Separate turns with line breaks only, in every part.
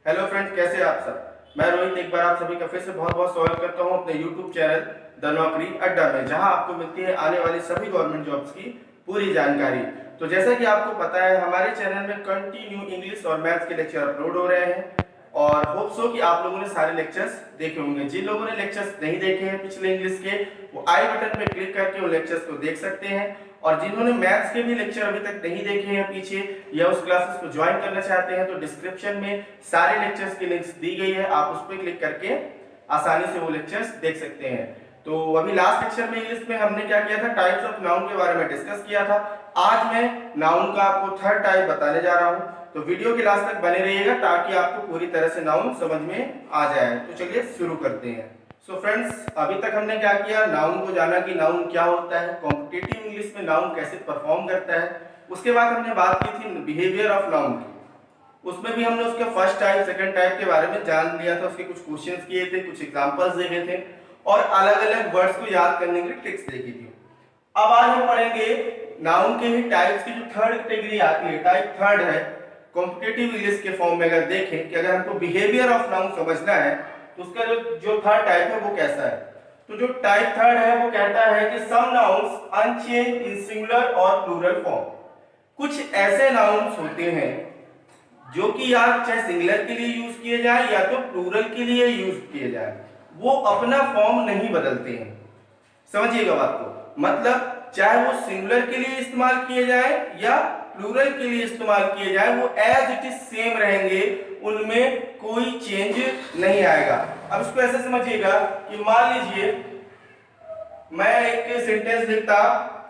Hello friends, कैसे हैं आप सब। मैं रोहित एक बार आप सभी का फिर से बहुत बहुत स्वागत करता हूं अपने यूट्यूब चैनल द नौकरी अड्डा में, जहां आपको मिलती है आने वाली सभी गवर्नमेंट जॉब्स की पूरी जानकारी। तो जैसा कि आपको पता है, हमारे चैनल में कंटिन्यू इंग्लिश और मैथ्स के लेक्चर अपलोड हो रहे हैं और होप सो कि आप लोगों ने सारे लेक्चर्स देखे होंगे। जिन लोगों ने लेक्चर्स नहीं देखे हैं पिछले इंग्लिश के, वो आई बटन पे क्लिक करके उन लेक्चर्स को देख सकते हैं। और जिन्होंने मैथ्स के भी लेक्चर अभी तक नहीं देखे हैं पीछे, या उस क्लासेस को ज्वाइन करना चाहते हैं, तो डिस्क्रिप्शन में सारे लेक्चर्स की लिंक्स दी गई है, आप उस पर क्लिक करके आसानी से वो लेक्चर्स देख सकते हैं। तो अभी लास्ट लेक्चर में इंग्लिश में हमने क्या किया था, टाइप्स ऑफ नाउन के बारे में डिस्कस किया था। आज मैं नाउन का आपको थर्ड टाइप बताने जा रहा हूं, तो वीडियो के लास्ट तक बने रहिएगा ताकि आपको पूरी तरह से नाउन समझ में आ जाए। तो चलिए शुरू करते हैं। सो फ्रेंड्स, अभी तक हमने क्या किया, नाउन को जाना कि नाउन क्या होता है, कॉम्पिटिटिव इंग्लिश में नाउन कैसे परफॉर्म करता है। उसके बाद हमने बात की थी बिहेवियर ऑफ नाउन की, उसमें भी हमने उसके फर्स्ट टाइप सेकंड टाइप के बारे में जान लिया था, उसके कुछ क्वेश्चंस किए थे, कुछ एग्जांपल्स देखे थे और अलग अलग वर्ड्स को याद करने के लिए ट्रिक्स देखी थी। अब आज हम पढ़ेंगे नाउन के ही टाइप्स की जो थर्ड कैटेगरी आती है, टाइप थर्ड है कॉम्पिटिटिव इंग्लिश के फॉर्म में। अगर देखें कि अगर हमको बिहेवियर ऑफ नाउन समझना है तो उसका जो थर्ड टाइप है वो कैसा है। तो जो टाइप थर्ड है वो कहता है कि some nouns unchange in singular और प्लूरल फॉर्म। कुछ ऐसे नाउन्स होते हैं जो कि या चाहे सिंगुलर के लिए यूज किए जाए या तो प्लूरल के लिए यूज किए जाए, वो अपना फॉर्म नहीं बदलते हैं। समझिएगा बात को, मतलब चाहे वो सिंगुलर के लिए इस्तेमाल किए जाए या प्लूरल के लिए इस्तेमाल किए जाए, वो एज इट इज सेम रहेंगे, उनमें कोई चेंज नहीं आएगा। अब इसको ऐसे समझिएगा कि मान लीजिए मैं एक सेंटेंस लिखता,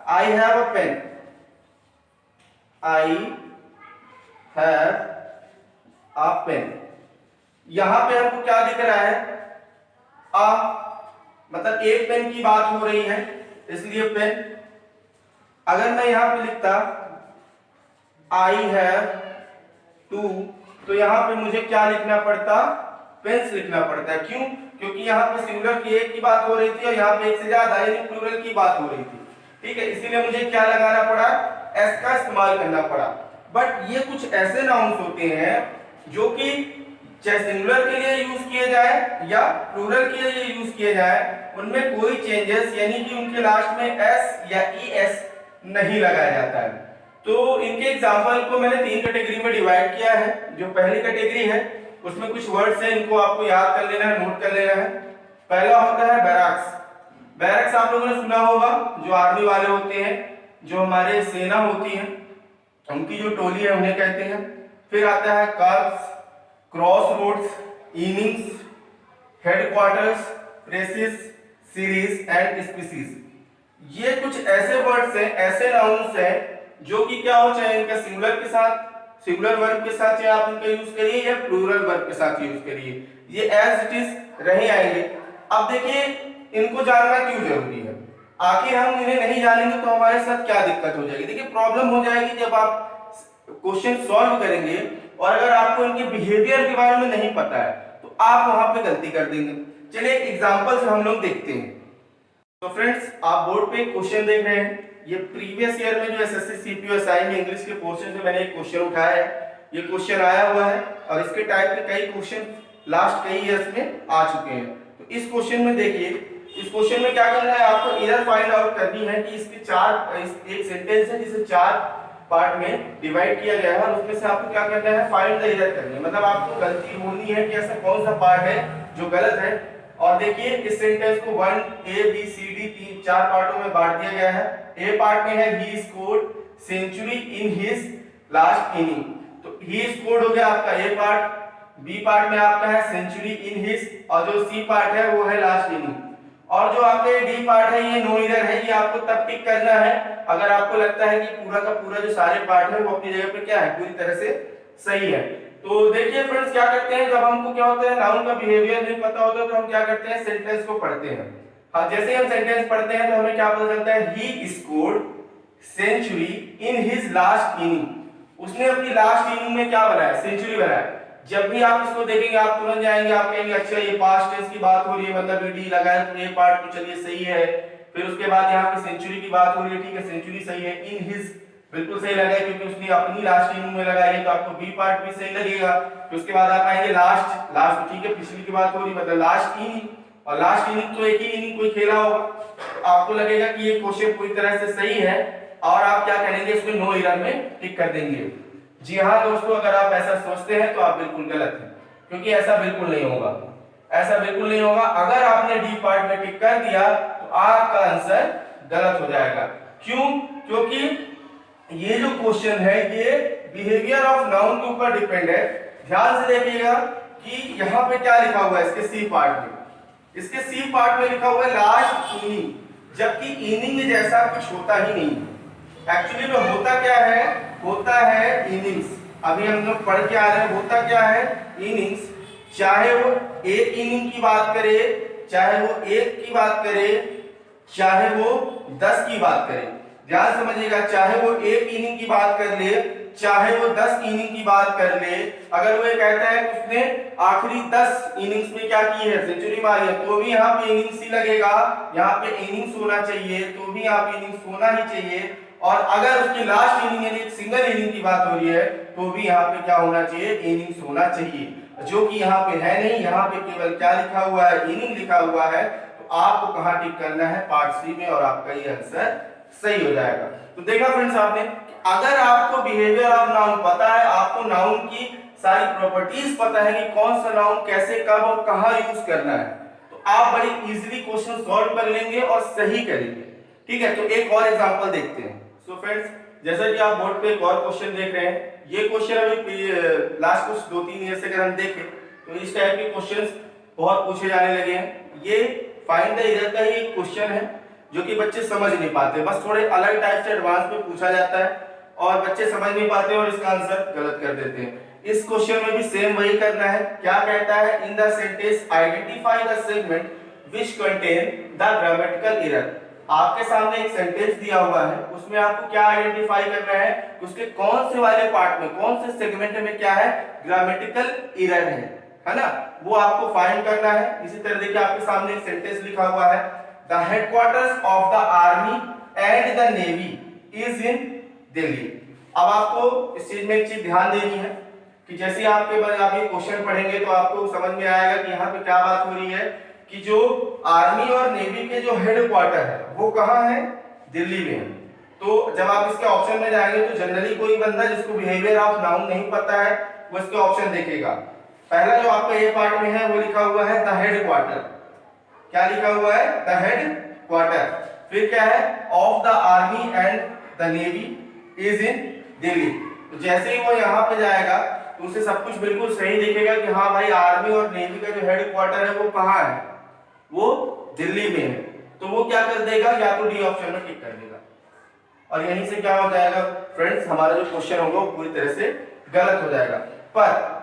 I have a pen, I have a pen. यहां पे हमको क्या दिख रहा है, आ, मतलब एक पेन की बात हो रही है इसलिए पेन। अगर मैं यहां पे लिखता आई हैव टू, तो यहां पे मुझे क्या लिखना पड़ता, पेन्स लिखना पड़ता है। क्यों? क्योंकि यहां पे सिंगुलर की एक की बात हो रही थी और यहां पे एक से ज्यादा यानी प्लूरल की बात हो रही थी। ठीक है, इसीलिए मुझे क्या लगाना पड़ा, एस का इस्तेमाल करना पड़ा। बट ये कुछ ऐसे नाउन्स होते हैं जो कि चाहे सिंगुलर के लिए यूज किए जाए या प्लूरल के लिए यूज किए जाए, उनमें कोई चेंजेस यानी कि उनके लास्ट में एस या ई एस नहीं लगाया जाता है। तो इनके एग्जांपल को मैंने तीन कैटेगरी में डिवाइड किया है। जो पहली कैटेगरी है उसमें कुछ वर्ड्स हैं, इनको आपको याद कर लेना है, नोट कर लेना है। पहला होता है बैरक्स। बैरक्स आप लोगों ने सुना होगा, जो आर्मी वाले होते हैं, जो हमारे सेना होती है, उनकी जो टोली है उन्हें कहते हैं। फिर आता है curves, cross roads, innings, headquarters, precis, series and species. ये कुछ ऐसे वर्ड्स हैं, ऐसे नाउन्स हैं जो कि क्या हो, चाहे इनका सिंगुलर के साथ, सिंगुलर वर्ब के साथ चाहे आप इनका यूज करिए या प्लूरल वर्ब के साथ यूज करिए, ये एज इट इज रहे आएंगे। अब देखिए इनको जानना क्यों जरूरी है, आखिर हम इन्हें नहीं जानेंगे तो हमारे साथ क्या दिक्कत हो जाएगी। देखिए प्रॉब्लम हो जाएगी जब आप क्वेश्चन सॉल्व करेंगे और अगर आपको इनके बिहेवियर के बारे में नहीं पता है तो आप वहां पे गलती कर देंगे। चलिए एग्जांपल से हम लोग देखते हैं। तो फ्रेंड्स, आप बोर्ड पे क्वेश्चन देख रहे हैं, ये प्रीवियस ईयर में जो एसएससी सीपीओएसआई में इंग्लिश के पोर्शन से मैंने एक क्वेश्चन उठाया है। ये क्वेश्चन आया हुआ है और इसके टाइप के कई क्वेश्चन लास्ट कई इयर्स में आ चुके हैं। तो इस क्वेश्चन में देखिए, इस क्वेश्चन में क्या करना है, आपको एरर फाइंड आउट करनी है कि इसके एक सेंटेंस है जिसे चार पार्ट में डिवाइड किया गया है और उसमें से आपको क्या करना है, फाइंड द एरर करनी है। मतलब आपको गलती ढूंढनी है कि ऐसा कौन सा पार्ट है जो गलत है। और देखिए इस सेंटेंस को 1 ए बी सी डी तीन चार पार्टों में बांट दिया गया है। ए पार्ट में है he scored century in his last inning, तो ही स्कोर्ड हो गया आपका ए पार्ट। बी पार्ट में आपका है सेंचुरी इन हिज, और जो सी पार्ट है वो है लास्ट इनिंग। और जो आपका डी पार्ट है ये नो एरर है, ये आपको तब टिक करना है अगर आपको लगता है कि पूरा का पूरा जो सारे पार्ट है वो अपनी जगह पे क्या है, पूरी तरह से सही है। तो देखिए फ्रेंड्स, क्या करते हैं जब हमको क्या होता है नाउन का बिहेवियर नहीं पता होता तो हम क्या करते हैं, सेंटेंस को पढ़ते हैं। हाँ, जैसे हम सेंटेंस पढ़ते हैं तो हमें क्या पता चलता है, he scored century in his last inning. उसने अपनी लास्ट इनिंग में क्या बनाया, सेंचुरी बनाया। जब भी आप इसको देखेंगे आप तुरंत जाएंगे, आप कहेंगे अच्छा ये पास्ट टेंस की बात हो रही है, मतलब डी लगाए तो ये पार्ट तो चलिए सही है। फिर उसके बाद यहाँ पे सेंचुरी की बात हो रही है, ठीक है सेंचुरी सही है। इन हिज बिल्कुल सही लगा क्योंकि उसने अपनी लास्ट इनिंग में लगाई है, तो आपको बी पार्ट भी सही लगेगा। फिर उसके बाद आप आएंगे लास्ट लास्ट, ठीक है, पिछली की बात हो रही मतलब लास्ट इनिंग, और लास्ट इनिंग तो एक ही इनिंग कोई खेला होगा, तो आपको लगेगा कि ये क्वेश्चन पूरी तरह से सही है और आप क्या करेंगे, इसमें नो एरर में टिक कर देंगे। जी हाँ दोस्तों, अगर आप ऐसा सोचते हैं तो आप बिल्कुल गलत हैं, क्योंकि ऐसा बिल्कुल नहीं होगा, ऐसा बिल्कुल नहीं होगा। अगर आपने डी पार्ट में टिक कर दिया तो आपका आंसर गलत हो जाएगा। क्यों? क्योंकि ये जो क्वेश्चन है ये बिहेवियर ऑफ नाउन के ऊपर डिपेंड है। ध्यान से देखिएगा कि यहाँ पे क्या लिखा हुआ है इसके सी पार्ट में, इसके सी पार्ट में लिखा हुआ है लास्ट इनिंग, जबकि इनिंग जैसा कुछ होता ही नहीं। एक्चुअली में होता क्या है, होता है इनिंग्स। अभी हम लोग पढ़ के आ रहे हैं, होता क्या है, इनिंग्स। चाहे वो एक इनिंग की बात करे, चाहे वो एक की बात करे, चाहे वो 10 की बात करे, ध्यान समझिएगा, चाहे वो एक इनिंग की बात कर ले, चाहे वो 10 इनिंग की बात कर ले, अगर वो ये कहता है कि उसने आखिरी 10 इनिंग्स में क्या की है, सेंचुरी मारी है, तो भी यहाँ पे इनिंग्स ही लगेगा, यहाँ पे इनिंग्स होना चाहिए, तो भी यहाँ पे इनिंग्स होना ही चाहिए। और अगर उसकी लास्ट इनिंग यानी एक सिंगल इनिंग की बात हो रही है, तो भी यहाँ पे क्या होना चाहिए, इनिंग्स होना चाहिए, जो कि यहाँ पे है नहीं। यहाँ पे केवल क्या लिखा हुआ है, इनिंग लिखा हुआ है। तो आपको कहाँ टिक करना है, पार्ट सी में, और आपका ये आंसर सही हो जाएगा। तो देखा फ्रेंड्स आपने, अगर आपको बिहेवियर ऑफ नाउन पता है, आपको नाउन की सारी प्रॉपर्टीज पता है कि कौन सा नाउन कैसे, कब और कहां यूज करना है, तो आप बड़ी इजीली क्वेश्चन सॉल्व कर लेंगे और सही करेंगे। ठीक है, तो एक और एग्जांपल देखते हैं। सो फ्रेंड्स, जैसा कि आप बोर्ड पे एक और क्वेश्चन देख रहे हैं, ये क्वेश्चन अभी लास्ट कुछ 2-3 ईयर से अगर हम देखें तो इस टाइप के क्वेश्चंस बहुत पूछे जाने लगे हैं। ये फाइंड द एरर का ही क्वेश्चन है जो कि बच्चे समझ नहीं पाते, बस थोड़े अलग टाइप से एडवांस में पूछा जाता है और बच्चे समझ नहीं पाते और इसका आंसर गलत कर देते हैं। इस क्वेश्चन में भी सेम वही करना है। क्या कहता है, in the sentence identify the segment which contain the grammatical error. आपके सामने एक सेंटेंस दिया हुआ है, उसमें आपको क्या आइडेंटिफाई करना है, उसके कौन से वाले पार्ट में, कौन से सेगमेंट में क्या है, ग्रामेटिकल एरर है ना, वो आपको फाइंड करना है। इसी तरह देखिए आपके सामने एक सेंटेंस लिखा हुआ है, the headquarters of the army and the navy is in Delhi. अब आपको इस चीज में एक चीज ध्यान देनी है कि जैसे आपके बाद आप ये क्वेश्चन पढ़ेंगे तो आपको समझ में आएगा कि यहाँ पे क्या बात हो रही है कि जो आर्मी और नेवी के जो हेडक्वार्टर है वो कहाँ है, दिल्ली में है। तो जब आप इसके ऑप्शन में जाएंगे तो जनरली कोई बंदा जिसको बिहेवियर ऑफ नाउन नहीं पता है वो इसके ऑप्शन देखेगा। पहला जो आपका ए पार्ट में है वो लिखा हुआ है द हेडक्वार्टर। क्या लिखा हुआ है, द हेडक्वार्टर। फिर क्या है, of the army and the navy is in Delhi. तो जैसे ही वो यहाँ पे जाएगा तो उसे सब कुछ बिल्कुल सही दिखेगा कि हाँ भाई आर्मी और नेवी का जो हेडक्वार्टर है वो कहाँ है, वो दिल्ली में है। तो वो क्या कर देगा, या तो डी ऑप्शन में टिक कर देगा और यहीं से क्या हो जाएगा फ्रेंड्स, हमारा जो क्वेश्चन होगा वो पूरी तरह से गलत हो जाएगा। पर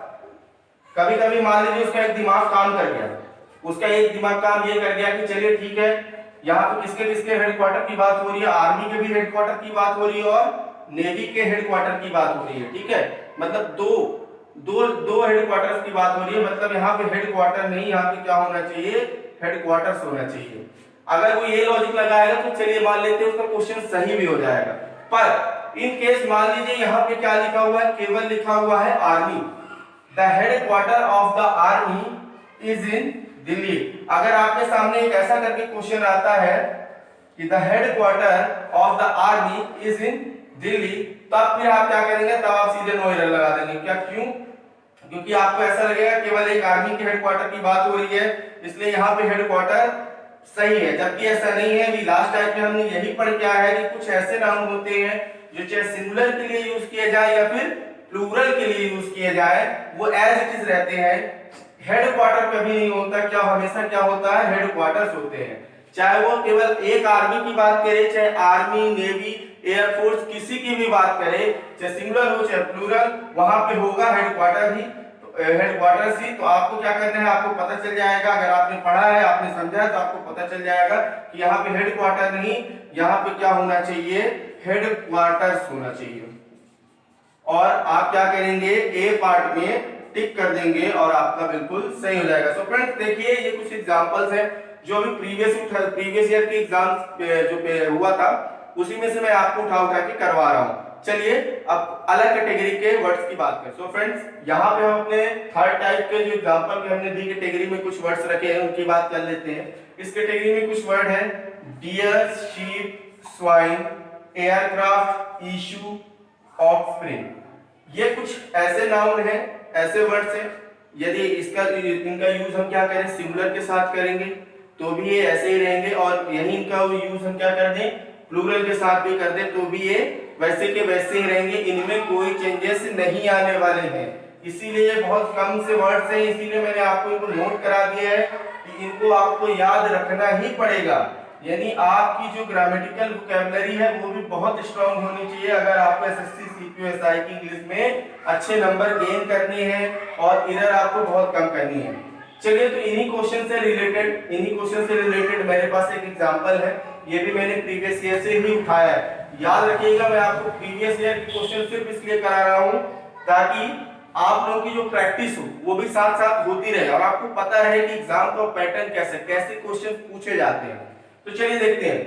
कभी कभी मान लीजिए उसका एक दिमाग काम कर गया, उसका एक दिमाग काम ये कर गया कि चलिए ठीक है, यहाँ पे किसके किसके हेडक्वार्टर की बात हो रही है, आर्मी के भी हेडक्वार्टर की बात हो रही है और नेवी के हेडक्वार्टर की बात हो रही है। ठीक है, मतलब दो हेडक्वार्टर्स की बात हो रही है, मतलब यहाँ पे हेडक्वार्टर नहीं, यहाँ पे क्या होना चाहिए, हेडक्वार्टर्स होना चाहिए। अगर वो ये लॉजिक लगाएगा तो चलिए मान लेते हैं उसका क्वेश्चन सही भी हो जाएगा। पर इन केस मान लीजिए यहाँ पे क्या लिखा हुआ है, केवल लिखा हुआ है army, the headquarter of the army is in Delhi. अगर आपके सामने एक ऐसा करके क्वेश्चन आता है कि the headquarter of the army is in Delhi, तब फिर आप क्या करेंगे, तब आप सीधे नो एरर लगा देंगे। क्या, क्यों? क्योंकि आपको ऐसा लगेगा केवल एक आर्मी के हेडक्वार्टर की बात हो रही है, इसलिए यहाँ पे हेडक्वार्टर सही है, जबकि ऐसा नहीं है। अभी लास्ट टाइम में हमने यही पढ़ के आया है कि कुछ ऐसे नाउन होते हैं जो चाहे सिंगुलर के लिए यूज किए जाए या फिर प्लूरल के लिए यूज किए जाए, वो एज इट इज रहते हैं, हेडक्वार्टर कभी नहीं होता। क्या हमेशा क्या होता है, हेडक्वार्टर्स होते हैं। चाहे वो केवल एक आर्मी की बात करे, चाहे आर्मी, नेवी, एयरफोर्स किसी की भी बात करे, चाहे सिंगुलर हो चाहे प्लूरल, वहां पे होगा हेडक्वार्टर ही, हेडक्वार्टर्स ही। तो आपको क्या करना है, आपको पता चल जाएगा, अगर आपने पढ़ा है, आपने समझा है, तो आपको पता चल जाएगा कि यहाँ पे हेडक्वार्टर नहीं, यहाँ पे क्या होना चाहिए, हेडक्वार्टर्स होना चाहिए। और आप क्या करेंगे, ए पार्ट में टिक कर देंगे और आपका बिल्कुल सही हो जाएगा। सो फ्रेंड्स देखिए, ये कुछ एग्जांपल्स हैं जो अभी प्रीवियस ईयर के एग्जाम्स जो हुआ था उसी में से मैं आपको उठा के करवा रहा हूँ। चलिए अब अलग कैटेगरी के वर्ड्स की बात करें। सो फ्रेंड्स, यहाँ पे हम अपने थर्ड टाइप के जो एग्जांपल के हमने दी कैटेगरी में कुछ वर्ड्स रखे हैं उनकी बात कर लेते हैं। इस कैटेगरी में कुछ वर्ड है deer, sheep, swine, aircraft, issue, offspring. ये कुछ ऐसे नाउन हैं, ऐसे वर्ड्स हैं, यदि इनका यूज हम क्या करें सिंगुलर के साथ करेंगे तो भी ये ऐसे ही रहेंगे, और यही इनका यूज हम क्या कर दें प्लूरल के साथ भी कर दें तो भी ये वैसे के वैसे ही रहेंगे, इनमें कोई चेंजेस नहीं आने वाले हैं। इसीलिए ये बहुत कम से वर्ड्स हैं, इसीलिए मैंने आपको इनको नोट करा दिया है कि इनको आपको याद रखना ही पड़ेगा। यानी आपकी जो ग्रामेटिकल वोकैबुलरी है वो भी बहुत स्ट्रांग होनी चाहिए अगर आपको एसएससी सीपीएसआई की इंग्लिश में अच्छे नंबर गेन करने हैं और इधर आपको बहुत कम करनी है। चलिए तो इन्हीं क्वेश्चन से रिलेटेड मेरे पास एक एग्जांपल है, ये भी मैंने प्रीवियस ईयर से ही उठाया है। याद रखिएगा, मैं आपको प्रीवियस ईयर के क्वेश्चन सिर्फ इसलिए करा रहा हूं ताकि आप लोगों की जो प्रैक्टिस हो वो भी साथ साथ होती रहे और आपको पता रहे कि एग्जाम का पैटर्न कैसे क्वेश्चन पूछे जाते हैं। तो चलिए देखते हैं,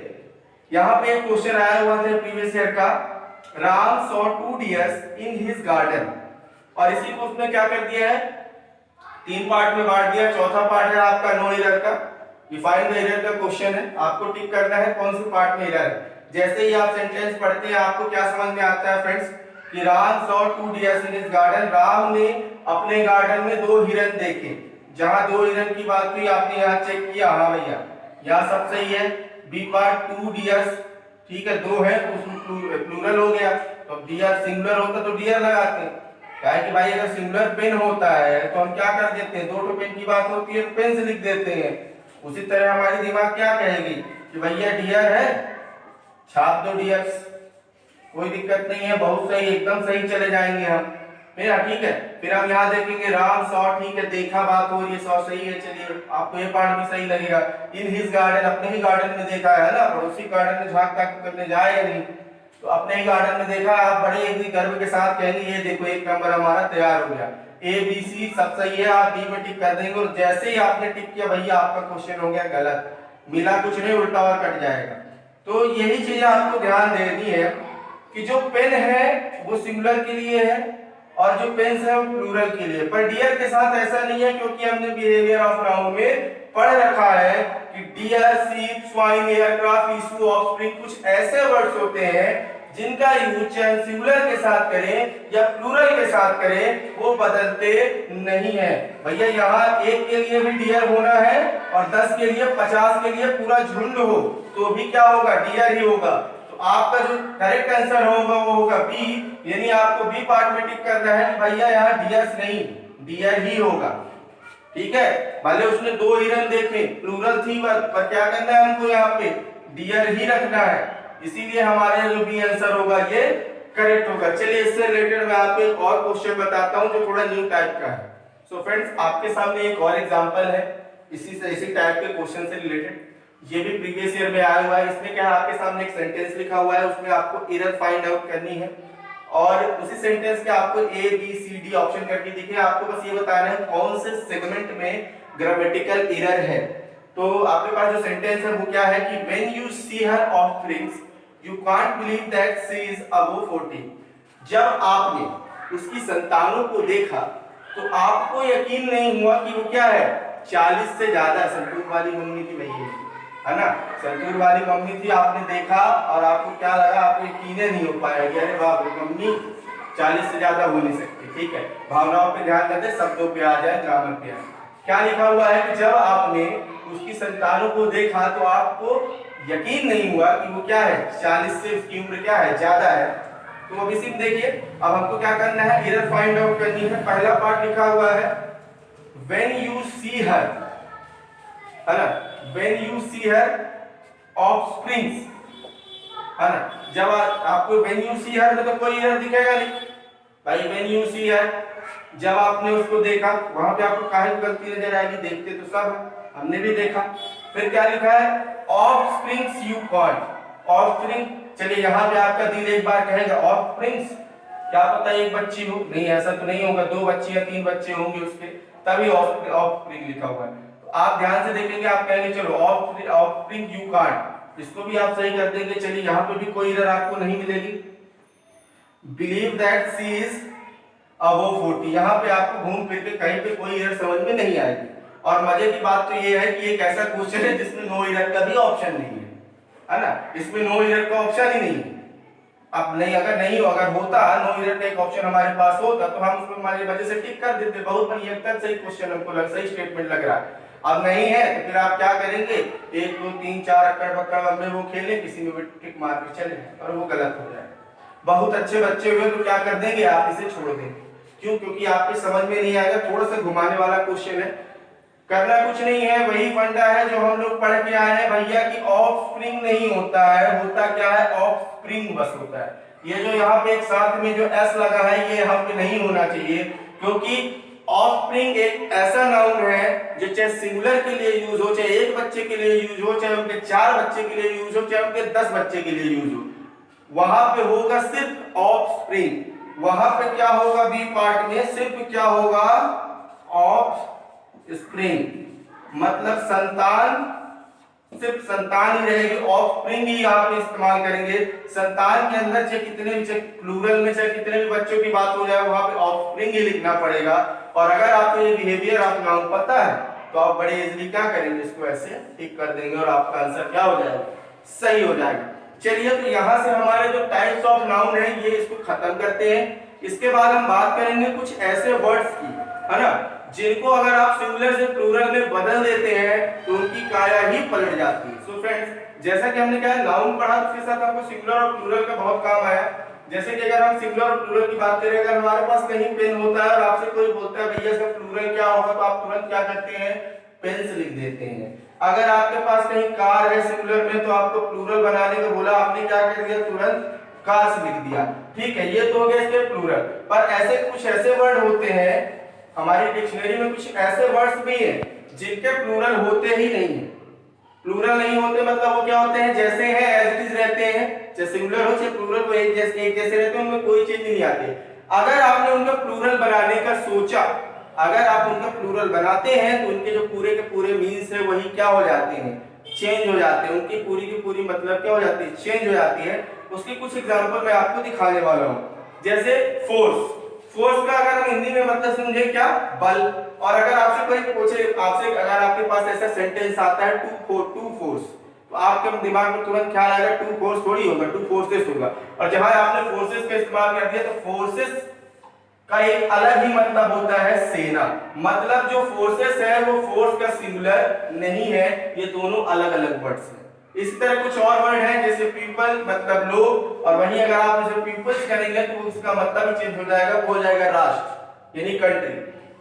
यहाँ पे एक क्वेश्चन आया हुआ था प्रीवियस ईयर का, Ram saw 2 dears in his garden, और इसी को उसने क्या कर दिया है 3 पार्ट में बांट दिया। चौथा पार्ट है आपका नो एरर का, डिफाइन द एरर का क्वेश्चन है, आपको टिक करना है कौन से पार्ट में एरर है। जैसे ही आप सेंटेंस पढ़ते हैं आपको क्या समझ में आता है फ्रेंड्स कि Ram saw 2 dears in his garden, Ram ने अपने गार्डन में 2 हिरन देखे। जहां 2 हिरन की बात हुई आपने यहाँ चेक किया, हाँ भैया यहाँ सब सही है। बी पार्ट 2 डियर्स, ठीक है 2 है तो उसमें प्लूरल हो गया, तो अब डियर सिंगुलर होता तो डियर लगाते हैं। क्या है कि भाई अगर सिंगुलर पेन होता है तो हम क्या कर देते हैं 2 पेन की बात होती है तो पेन से लिख देते हैं। उसी तरह हमारी दिमाग क्या कहेगी कि भैया डियर है छाप दो डियर्स, कोई दिक्कत नहीं है, बहुत सही एकदम सही चले जाएंगे हम। फिर ठीक है, फिर हम यहाँ देखेंगे राम सॉ, ठीक है देखा बात हो रही है सॉ सही है, चलिए आपको ये पार्ट भी सही लगेगा। इन हिज गार्डन, अपने ही गार्डन में देखा है ना, पड़ोसी गार्डन में झांक ताक करने जाए या नहीं, तो अपने ही गार्डन में देखा, आप बड़े एक गर्व के साथ कहेंगे ये देखो 1 नंबर हमारा तैयार हो गया। ए बी सी सब सही है, आप बी में टिक कर देंगे और जैसे ही आपने टिक किया भैया आपका क्वेश्चन हो गया गलत, मिला कुछ नहीं उल्टा और कट जाएगा। तो यही चीज आपको ध्यान देनी है कि जो पेन है वो सिंगुलर के लिए है और जो पेन्स है वो प्लूरल के लिए। पर डियर के साथ ऐसा नहीं है क्योंकि हमने बिहेवियर ऑफ नाउन में पढ़ रखा है कि deer, sheep, swine, aircraft, issue, offspring कुछ ऐसे वर्ड्स होते हैं जिनका यूज चाहे सिंगुलर के साथ करें या प्लूरल के साथ करें वो बदलते नहीं है। भैया यहाँ 1 के लिए भी डियर होना है और 10 के लिए 50 के लिए पूरा झुंड हो तो भी क्या होगा डियर ही होगा। आपका जो करेक्ट आंसर होगा वो होगा बी, यानी आपको बी पार्ट में टिक करना है कि भैया यहाँ डियर्स नहीं डियर ही होगा। ठीक है, भले उसने 2 हिरन देखे प्लूरल थी पर क्या करना है हमको यहाँ पे डियर ही रखना है, इसीलिए हमारे जो बी आंसर होगा ये करेक्ट होगा। चलिए इससे रिलेटेड मैं आपको एक और क्वेश्चन बताता हूँ जो थोड़ा न्यू टाइप का है। सो फ्रेंड्स आपके सामने एक और एग्जांपल है इसी टाइप के क्वेश्चन से रिलेटेड, ये भी प्रीवियस ईयर में आया हुआ है। इसमें क्या है आपके सामने एक सेंटेंस लिखा हुआ है, उसमें आपको एरर फाइंड आउट करनी है और उसी सेंटेंस के आपको A B C D option करके दिखे, आपको बस ये बताना है कौन से सेगमेंट में ग्रामेटिकल एरर है। तो आपके पास जो सेंटेंस है वो क्या है कि when you see her offsprings you can't believe that she is above 40। जब आपने उसकी संतानों को देखा तो आपको यकीन नहीं हुआ कि वो क्या है 40 से ज्यादा। संतूर वाली मम्मी थी भैया, है ना, संतूर वाली मम्मी थी, आपने देखा और आपको क्या लगा, आपको यकीन नहीं हो पाया कि अरे बाप रे मम्मी 40 से ज्यादा हो नहीं सकती। ठीक है, भावनाओं पे ध्यान देते, शब्दों पे आ जाए, ग्रामर पे आए। क्या लिखा हुआ है कि जब आपने उसकी संतानों को देखा तो आपको यकीन नहीं हुआ कि वो क्या है 40 से उसकी उम्र क्या है ज्यादा है। तो अब इसी में देखिए, अब हमको क्या करना है एरर फाइंड आउट करनी है। पहला पार्ट लिखा हुआ है व्हेन यू सी हर, है ना, when you see her offsprings, है ना, जब आपको व्हेन यू सी हर में तो कोई एरर दिखेगा नहीं भाई। व्हेन यू सी हर जब आपने उसको देखा वहां पे आपको काहे गलती नजर आएगी, देखते तो सब हमने भी देखा। फिर क्या लिखा है ऑफस्प्रिंग्स यू कॉट, ऑफस्प्रिंग, चलिए यहाँ पे आपका दिल एक बार कहेगा ऑफस्प्रिंग्स, क्या पता एक बच्ची हो, नहीं ऐसा तो नहीं होगा, 2 बच्ची या 3 बच्चे होंगे उसके, तभी ऑफस्प्रिंग लिखा हुआ है। तो आप ध्यान से देखेंगे, आप कहेंगे चलो ऑफस्प्रिंग यू कांट, इसको भी आप सही कर देंगे। चलिए यहाँ पे भी कोई एरर आपको नहीं मिलेगी। Believe that she is above 40। यहाँ पे आपको घूम फिर के कहीं पे कोई एरर समझ में नहीं आएगी। और मजे की बात तो ये है कि एक ऐसा क्वेश्चन है जिसमें नो एरर का भी ऑप्शन नहीं है ना, इसमें नो एरर का ऑप्शन ही नहीं है। अब नहीं, अगर होता नो एरर का एक ऑप्शन हमारे पास होता तो हम उसमें हमारी वजह से टिक कर देते, बहुत बढ़िया, एकदम सही क्वेश्चन हमको सही स्टेटमेंट लग रहा है। अब नहीं है तो फिर आप क्या करेंगे, 1 2 3 4 अक्कड़ बक्कड़ लंबे वो खेलें, किसी में भी टिक मार के चले और वो गलत हो जाए। बहुत अच्छे बच्चे हुए तो क्या कर देंगे, आप इसे छोड़ देंगे। क्यों? क्योंकि आपके समझ में नहीं आएगा, थोड़ा सा घुमाने वाला क्वेश्चन है, करना कुछ नहीं है, वही फंडा है जो हम लोग पढ़ के आए हैं भैया कि ऑफस्प्रिंग नहीं होता है, होता क्या है, ऑफस्प्रिंग बस होता है। ये जो यहाँ पे एक साथ में जो एस लगा है ये यहाँ पे नहीं होना चाहिए, क्योंकि ऑफस्प्रिंग एक ऐसा नाउन है जो चाहे सिंगुलर के लिए यूज हो, चाहे एक बच्चे के लिए यूज हो, चाहे उनके 4 बच्चे के लिए यूज हो, चाहे उनके 10 बच्चे के लिए यूज हो, वहां पे होगा सिर्फ ऑफस्प्रिंग। वहां पे क्या होगा बी पार्ट में, सिर्फ क्या होगा, ऑफस्प्रिंग, मतलब संतान, सिर्फ संतान ही रहेगी, ऑफस्प्रिंग ही आप इस्तेमाल करेंगे। संतान के अंदर चाहे कितने भी, चाहे प्लूरल में चाहे कितने भी बच्चों की बात हो जाए वहां पे ऑफस्प्रिंग ही लिखना पड़ेगा। और अगर आपको ये बिहेवियर ऑफ नाउन पता है तो आप बड़े इजीली क्या करेंगे, इसको ऐसे टिक कर देंगे और आपका आंसर क्या हो जाएगा, सही हो जाएगा। चलिए, तो यहां से हमारे जो टाइप्स ऑफ नाउन है ये इसको खत्म करते हैं। इसके बाद हम बात करेंगे कुछ ऐसे वर्ड्स की, है ना, जिनको अगर आप सिंगुलर से प्लूरल में बदल देते हैं तो उनकी काया ही पलट जाती है। सो फ्रेंड्स, जैसा कि हमने कहा नाउन पढ़ा, उसके साथ आपको सिंगुलर और प्लूरल का बहुत काम आया। जैसे कि अगर हम सिंगुलर और प्लूरल की बात करें, अगर हमारे पास कहीं पेन होता है और आपसे कोई बोलता है भैया इसका प्लूरल क्या होगा, तो आप तुरंत क्या करते हैं, पेन्स लिख देते हैं। अगर आपके पास कहीं कार है सिंगुलर में तो आपको प्लूरल बनाने को बोला, आपने क्या कर दिया, तुरंत कार्स लिख दिया। ठीक है, ये तो हो गया इसके प्लूरल। पर ऐसे कुछ ऐसे वर्ड होते हैं हमारी डिक्शनरी में, कुछ ऐसे वर्ड्स भी हैं जिनके प्लूरल होते ही नहीं है। प्लूरल नहीं होते मतलब वो क्या होते हैं, जैसे हैं एज इट इज रहते हैं, चाहे सिंगुलर हो चाहे प्लूरल हो, एक जैसे रहते हैं, उनमें कोई चेंज नहीं आती। अगर आपने उनका प्लूरल बनाने का सोचा, अगर आप उनका प्लूरल बनाते हैं तो उनके जो पूरे के पूरे मीन्स है वही क्या हो जाते हैं, चेंज हो जाते हैं। उनकी पूरी की पूरी मतलब क्या हो जाती है, चेंज हो जाती है। उसके कुछ एग्जांपल मैं आपको दिखाने वाला हूं। जैसे फोर्स, फोर्स का अगर हम हिंदी में मतलब समझे क्या, बल। और अगर आपसे कोई पूछे, आपसे अगर आपके पास ऐसा सेंटेंस आता है टू फोर्स, तो आपके दिमाग में तुरंत ख्याल आएगा टू फोर्स थोड़ी होगा, टू फोर्सेस होगा। और जहां आपने फोर्सेस का इस्तेमाल कर दिया तो फोर्सेस का एक अलग ही मतलब होता है सेना। मतलब जो फोर्सेस है वो फोर्स का सिंगुलर नहीं है, ये दोनों अलग अलग वर्ड्स हैं। इसी तरह कुछ और वर्ड हैं जैसे पीपल मतलब लोग, और वहीं अगर आप इसे पीपल्स करेंगे तो उसका मतलब ही चेंज हो जाएगा, वो हो जाएगा राष्ट्र यानी कंट्री।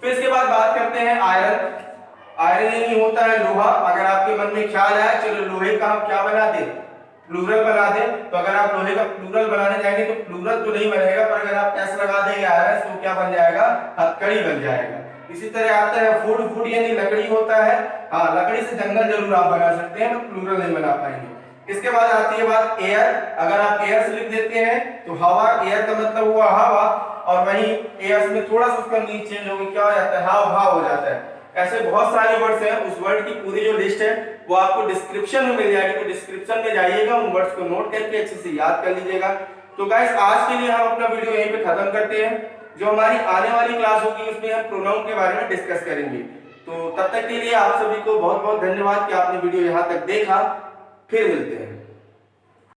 फिर इसके बाद बात करते हैं आयरन। आयरन यानी होता है लोहा। अगर आपके मन में ख्याल आया चलो लोहे का हम क्या बना दें, प्लूरल बना दें, तो अगर आप लोहे का प्लूरल बनाने जाएंगे तो प्लूरल तो नहीं बनेगा, पर अगर आप एस लगा देंगे आयरन तो क्या बन जाएगा, हथकड़ी बन जाएगा। इसी तरह आता है वुड, वुड यानी लकड़ी होता है, हाँ लकड़ी से जंगल जरूर आप बना सकते हैं, पर प्लूरल नहीं बना पाएंगे। इसके बाद आती है बात एयर। अगर आप एयर से लिख देते हैं तो हवा, एयर का मतलब हुआ हवा, और वहीं एयर में थोड़ा सा उसका मीनिंग चेंज होकर क्या हो जाता है, हाव भाव हो जाता है। ऐसे बहुत सारे वर्ड्स हैं, उस वर्ड की पूरी जो लिस्ट है वो आपको डिस्क्रिप्शन में मिल जाएगी, तो डिस्क्रिप्शन में जाइएगा, उन वर्ड्स को नोट करके अच्छे से याद कर लीजिएगा। तो गाइस आज के लिए हम अपना वीडियो यहीं पे खत्म करते हैं। जो हमारी आने वाली क्लास होगी उसमें हम प्रोनाउन के बारे में डिस्कस करेंगे। तो तब तक के लिए आप सभी को बहुत बहुत धन्यवाद कि आपने वीडियो यहाँ तक देखा। फिर मिलते हैं।